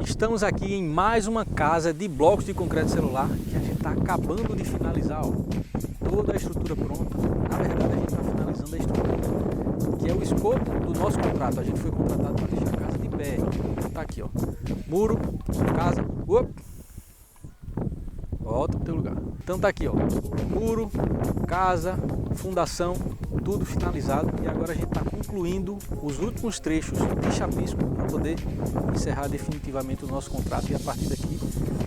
Estamos aqui em mais uma casa de blocos de concreto celular que a gente está acabando de finalizar, ó. Toda a estrutura pronta. Na verdade, a gente está finalizando a estrutura, que é o escopo do nosso contrato. A gente foi contratado para deixar a casa de pé. Tá aqui, ó. Muro, casa. Volta pro teu lugar. Então tá aqui, ó. Muro, casa, fundação, tudo finalizado. E agora a gente está concluindo os últimos trechos de chapisco para poder encerrar definitivamente o nosso contrato. E a partir daqui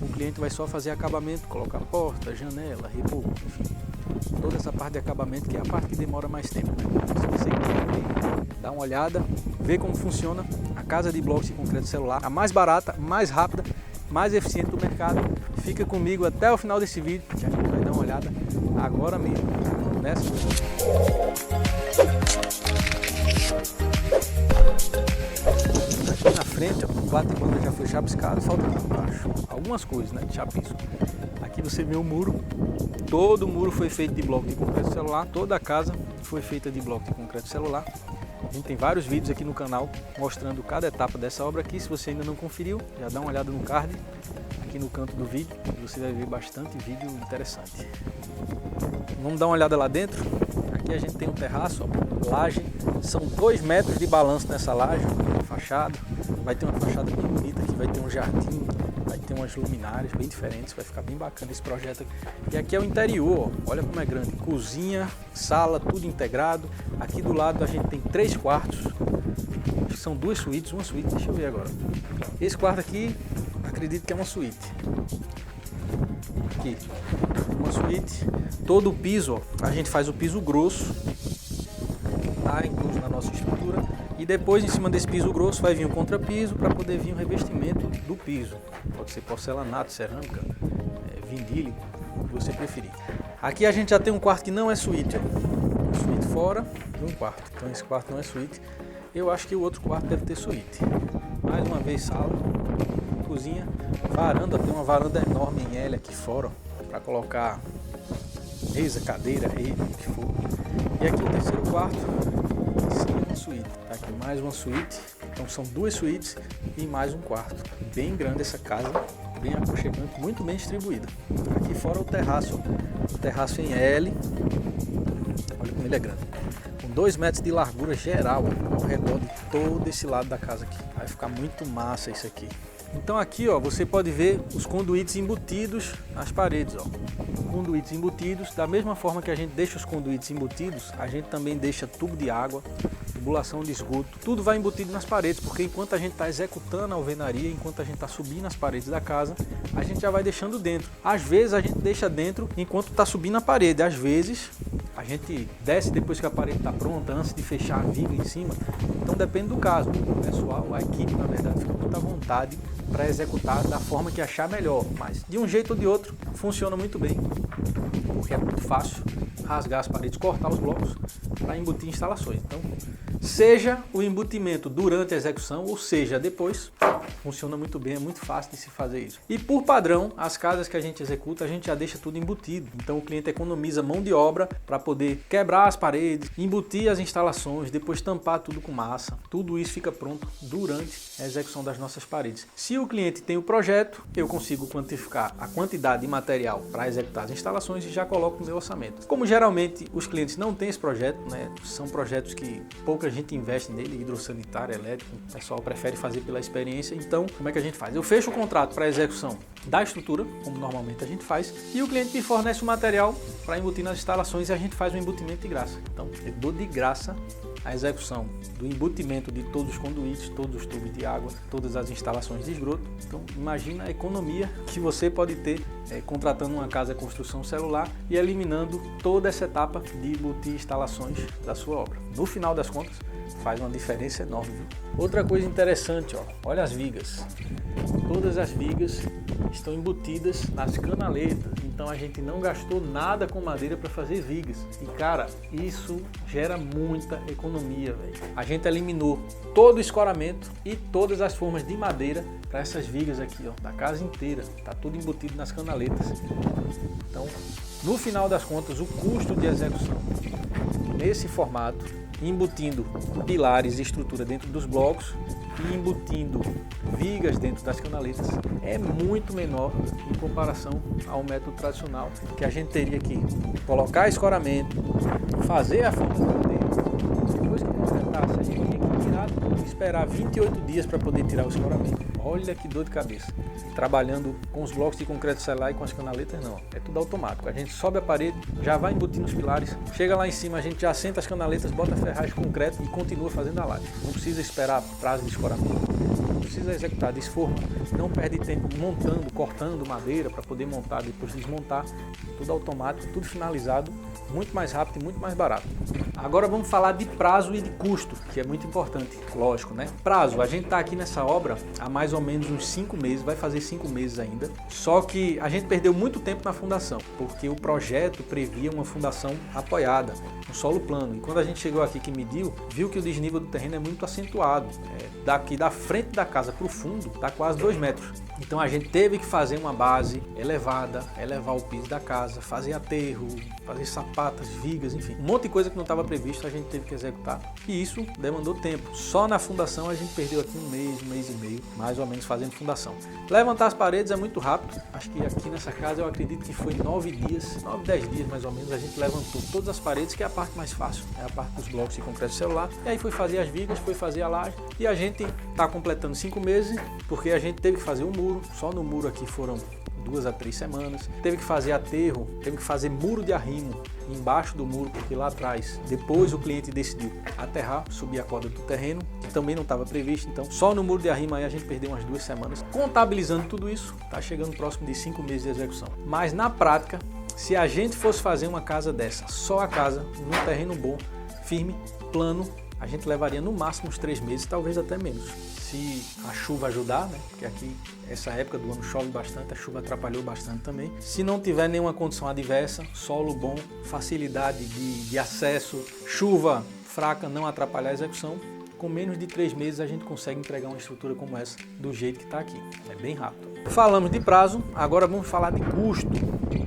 o cliente vai só fazer acabamento, colocar porta, janela, reboco, enfim. Toda essa parte de acabamento que é a parte que demora mais tempo, né? Se você quer dar uma olhada, ver como funciona a casa de blocos de concreto celular, a mais barata, mais rápida, mais eficiente do mercado, fica comigo até o final desse vídeo, que a gente vai dar uma olhada agora mesmo. Nessa. Aqui na frente, ó, o plato de banda já foi chapiscado, falta aqui embaixo algumas coisas, né, de chapisco. Aqui você vê o muro, todo o muro foi feito de bloco de concreto celular, toda a casa foi feita de bloco de concreto celular. A gente tem vários vídeos aqui no canal mostrando cada etapa dessa obra aqui. Se você ainda não conferiu, já dá uma olhada no card aqui no canto do vídeo, você vai ver bastante vídeo interessante. Vamos dar uma olhada lá dentro. Aqui a gente tem um terraço, ó, laje, são 2 metros de balanço nessa laje, fachada. Vai ter uma fachada bem bonita aqui, vai ter um jardim, vai ter umas luminárias bem diferentes, vai ficar bem bacana esse projeto aqui. E aqui é o interior, ó, olha como é grande, cozinha, sala, tudo integrado. Aqui do lado a gente tem 3 quartos, são 2 suítes, uma suíte, deixa eu ver agora. Esse quarto aqui, acredito que é uma suíte. Aqui, uma suíte, todo o piso, ó, a gente faz o piso grosso, tá incluso na nossa estrutura. E depois, em cima desse piso grosso, vai vir o contrapiso para poder vir o revestimento do piso. Pode ser porcelanato, cerâmica, vindílico, o que você preferir. Aqui a gente já tem um quarto que não é suíte, ó. Uma suíte fora e um quarto. Então esse quarto não é suíte. Eu acho que o outro quarto deve ter suíte. Mais uma vez sala, cozinha, varanda. Tem uma varanda enorme em L aqui fora, para colocar mesa, cadeira, rede, o que for. E aqui o terceiro quarto. Uma suíte. Tá aqui mais uma suíte, então são 2 suítes e mais um quarto. Bem grande essa casa, bem aconchegante, muito bem distribuída. Aqui fora o terraço, ó. O terraço em L, olha como ele é grande, com 2 metros de largura geral, ó, ao redor de todo esse lado da casa aqui. Vai ficar muito massa isso aqui. Então aqui, ó, você pode ver os conduítes embutidos nas paredes, ó. Conduítes embutidos, da mesma forma que a gente deixa os conduítes embutidos, a gente também deixa tubo de água, tubulação de esgoto, tudo vai embutido nas paredes, porque enquanto a gente está executando a alvenaria, enquanto a gente está subindo as paredes da casa, a gente já vai deixando dentro. Às vezes a gente deixa dentro enquanto está subindo a parede, às vezes a gente desce depois que a parede está pronta, antes de fechar a viga em cima. Então depende do caso. O pessoal, a equipe, na verdade, fica com muita vontade para executar da forma que achar melhor, mas de um jeito ou de outro funciona muito bem, porque é muito fácil rasgar as paredes, cortar os blocos para embutir instalações. Então, seja o embutimento durante a execução, ou seja, depois, funciona muito bem, é muito fácil de se fazer isso. E por padrão, as casas que a gente executa, a gente já deixa tudo embutido. Então o cliente economiza mão de obra para poder quebrar as paredes, embutir as instalações, depois tampar tudo com massa. Tudo isso fica pronto durante a execução das nossas paredes. Se o cliente tem o projeto, eu consigo quantificar a quantidade de material para executar as instalações e já coloco no meu orçamento. Como geralmente os clientes não têm esse projeto, né, são projetos que pouca gente investe nele, hidrossanitário, elétrico, o pessoal prefere fazer pela experiência. Então, como é que a gente faz? Eu fecho o contrato para a execução da estrutura, como normalmente a gente faz, e o cliente me fornece o material para embutir nas instalações e a gente faz o embutimento de graça. Então, eu dou de graça a execução do embutimento de todos os conduítes, todos os tubos de água, todas as instalações de esgoto. Então, imagina a economia que você pode ter contratando uma casa de construção celular e eliminando toda essa etapa de embutir instalações da sua obra. No final das contas, faz uma diferença enorme, viu? Outra coisa interessante, ó, olha as vigas. Todas as vigas estão embutidas nas canaletas, então a gente não gastou nada com madeira para fazer vigas. E cara, isso gera muita economia, velho. A gente eliminou todo o escoramento e todas as formas de madeira para essas vigas aqui, ó, da casa inteira. Tá tudo embutido nas canaletas. Então, no final das contas, o custo de execução nesse formato embutindo pilares e estrutura dentro dos blocos e embutindo vigas dentro das canaletas, é muito menor em comparação ao método tradicional, que a gente teria que colocar escoramento, fazer a forma de madeira, depois que completasse a gente tinha que tirar, esperar 28 dias para poder tirar o escoramento. Olha que dor de cabeça. Trabalhando com os blocos de concreto celular e com as canaletas, não. É tudo automático. A gente sobe a parede, já vai embutindo os pilares, chega lá em cima, a gente já assenta as canaletas, bota a ferragem de concreto e continua fazendo a laje. Não precisa esperar prazo de escoramento, não precisa executar desforma, não perde tempo montando, cortando madeira para poder montar, depois desmontar. Tudo automático, tudo finalizado, muito mais rápido e muito mais barato. Agora vamos falar de prazo e de custo, que é muito importante, lógico, né? Prazo, a gente está aqui nessa obra há mais ou menos uns 5 meses, vai fazer 5 meses ainda, só que a gente perdeu muito tempo na fundação, porque o projeto previa uma fundação apoiada, um solo plano, e quando a gente chegou aqui que mediu, viu que o desnível do terreno é muito acentuado, daqui da frente da casa para o fundo está quase 2 metros, então a gente teve que fazer uma base elevada, elevar o piso da casa, fazer aterro, fazer sapatas, vigas, enfim, um monte de coisa que não estava previsto a gente teve que executar, e isso demandou tempo. Só na fundação a gente perdeu aqui um mês e meio, mais ou menos fazendo fundação. Levantar as paredes é muito rápido, acho que aqui nessa casa eu acredito que foi 9 dias, 9, 10 dias mais ou menos, a gente levantou todas as paredes, que é a parte mais fácil, é a parte dos blocos de concreto celular, e aí foi fazer as vigas, foi fazer a laje, e a gente está completando 5 meses, porque a gente teve que fazer o muro, só no muro aqui foram 2 a 3 semanas, teve que fazer aterro, teve que fazer muro de arrimo embaixo do muro, porque lá atrás, depois o cliente decidiu aterrar, subir a corda do terreno, que também não estava previsto, então só no muro de arrimo aí a gente perdeu umas 2 semanas. Contabilizando tudo isso, está chegando próximo de 5 meses de execução. Mas na prática, se a gente fosse fazer uma casa dessa, só a casa, num terreno bom, firme, plano, a gente levaria no máximo uns 3 meses, talvez até menos. Se a chuva ajudar, né? Porque aqui, essa época do ano chove bastante, a chuva atrapalhou bastante também. Se não tiver nenhuma condição adversa, solo bom, facilidade de acesso, chuva fraca, não atrapalhar a execução, com menos de 3 meses a gente consegue entregar uma estrutura como essa, do jeito que está aqui. É bem rápido. Falamos de prazo, agora vamos falar de custo.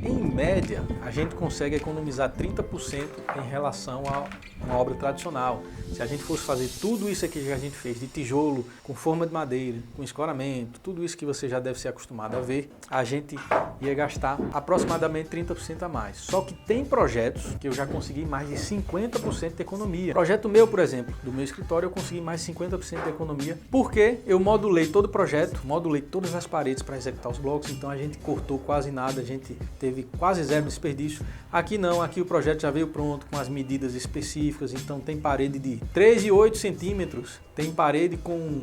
Em média, a gente consegue economizar 30% em relação a uma obra tradicional. Se a gente fosse fazer tudo isso aqui que a gente fez, de tijolo, com forma de madeira, com escoramento, tudo isso que você já deve ser acostumado a ver, a gente ia gastar aproximadamente 30% a mais. Só que tem projetos que eu já consegui mais de 50% de economia. Projeto meu, por exemplo, do meu escritório, eu consegui mais de 50% de economia, porque eu modulei todo o projeto, modulei todas as paredes para executar os blocos, então a gente cortou quase nada, a gente teve quase zero desperdício. Aqui não, aqui o projeto já veio pronto, com as medidas específicas, então tem parede de 3 e 8 centímetros, tem parede com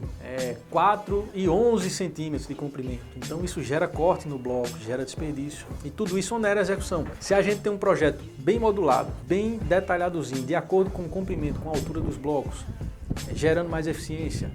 4 e 11 centímetros de comprimento. Então isso gera corte no bloco, gera desperdício e tudo isso onera a execução. Se a gente tem um projeto bem modulado, bem detalhadozinho, de acordo com o comprimento, com a altura dos blocos, gerando mais eficiência,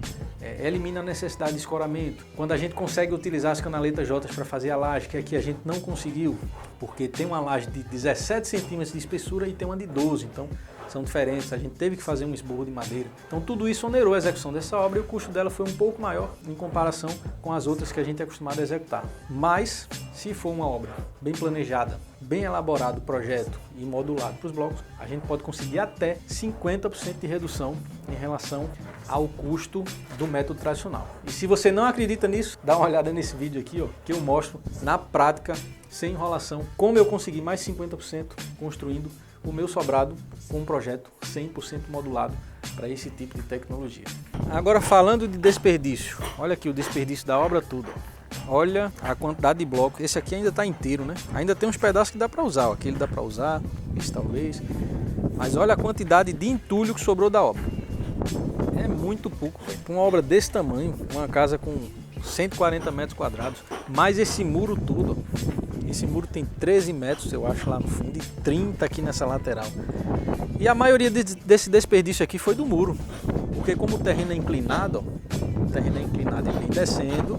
elimina a necessidade de escoramento. Quando a gente consegue utilizar as canaletas J para fazer a laje, que aqui a gente não conseguiu, porque tem uma laje de 17 centímetros de espessura e tem uma de 12, então são diferentes, a gente teve que fazer um esborro de madeira. Então tudo isso onerou a execução dessa obra e o custo dela foi um pouco maior em comparação com as outras que a gente é acostumado a executar. Mas, se for uma obra bem planejada, bem elaborado o projeto e modulado para os blocos, a gente pode conseguir até 50% de redução em relação ao custo do método tradicional. E se você não acredita nisso, dá uma olhada nesse vídeo aqui, ó, que eu mostro na prática, sem enrolação, como eu consegui mais 50% construindo o meu sobrado com um projeto 100% modulado para esse tipo de tecnologia. Agora falando de desperdício, olha aqui o desperdício da obra toda. Olha a quantidade de blocos, esse aqui ainda está inteiro, né? Ainda tem uns pedaços que dá para usar, ó. Aquele dá para usar, esse talvez. Mas olha a quantidade de entulho que sobrou da obra. É muito pouco, para uma obra desse tamanho, uma casa com 140 metros quadrados, mais esse muro todo. Esse muro tem 13 metros, eu acho, lá no fundo, e 30 aqui nessa lateral. E a maioria desse desperdício aqui foi do muro, porque como o terreno é inclinado, ó, o terreno é inclinado e vem descendo,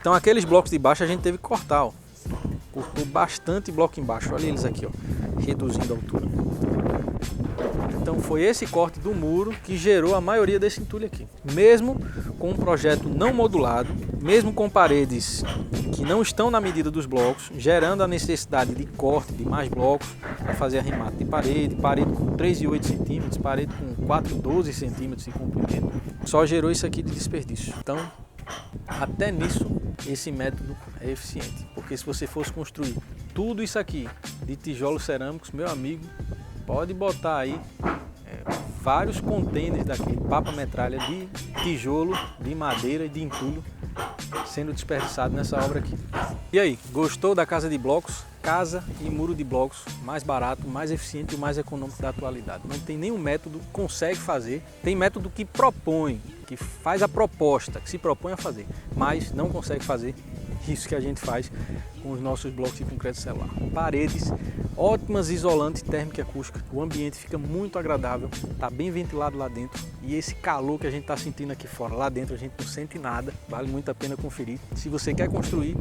então aqueles blocos de baixo a gente teve que cortar, ó. Cortou bastante bloco embaixo, olha eles aqui, ó, reduzindo a altura. Então foi esse corte do muro que gerou a maioria desse entulho aqui. Mesmo com um projeto não modulado, mesmo com paredes que não estão na medida dos blocos, gerando a necessidade de corte de mais blocos para fazer arremate de parede, parede com 3 e 8 centímetros, parede com 4,12 centímetros de comprimento, só gerou isso aqui de desperdício. Então, até nisso, esse método é eficiente, porque se você fosse construir tudo isso aqui de tijolos cerâmicos, meu amigo, pode botar aí vários contêineres daquele papa-metralha de tijolo, de madeira e de entulho sendo desperdiçado nessa obra aqui. E aí, gostou da casa de blocos? Casa e muro de blocos mais barato, mais eficiente e mais econômico da atualidade. Não tem nenhum método que consegue fazer, tem método que propõe, que faz a proposta, que se propõe a fazer, mas não consegue fazer isso que a gente faz com os nossos blocos de concreto celular. Paredes ótimas, isolantes térmica e acústica, o ambiente fica muito agradável, está bem ventilado lá dentro e esse calor que a gente está sentindo aqui fora, lá dentro a gente não sente nada, vale muito a pena conferir. Se você quer construir,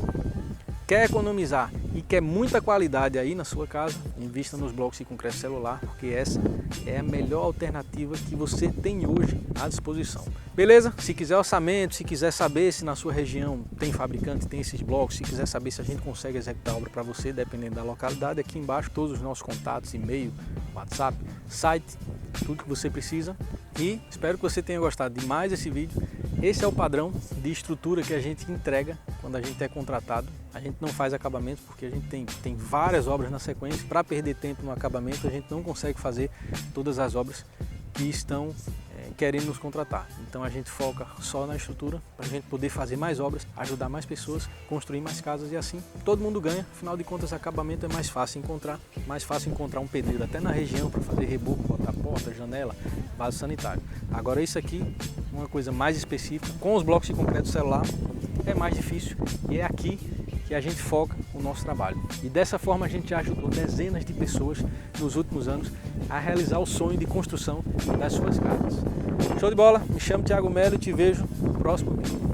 quer economizar e quer muita qualidade aí na sua casa, invista nos blocos de concreto celular, porque essa é a melhor alternativa que você tem hoje à disposição. Beleza? Se quiser orçamento, se quiser saber se na sua região tem fabricante, tem esses blocos, se quiser saber se a gente consegue executar a obra para você, dependendo da localidade, aqui embaixo todos os nossos contatos, e-mail, WhatsApp, site, tudo que você precisa. E espero que você tenha gostado de mais esse vídeo. Esse é o padrão de estrutura que a gente entrega quando a gente é contratado. A gente não faz acabamento porque a gente tem várias obras na sequência. Para perder tempo no acabamento, a gente não consegue fazer todas as obras que estão querendo nos contratar. Então a gente foca só na estrutura para a gente poder fazer mais obras, ajudar mais pessoas, construir mais casas e assim todo mundo ganha. Afinal de contas, acabamento é mais fácil encontrar um pedreiro até na região para fazer reboco, botar porta, janela, vaso sanitário. Agora isso aqui, uma coisa mais específica, com os blocos de concreto celular, é mais difícil e é aqui que a gente foca o nosso trabalho. E dessa forma a gente já ajudou dezenas de pessoas nos últimos anos a realizar o sonho de construção das suas casas. Show de bola, me chamo Thiago Melo e te vejo no próximo vídeo.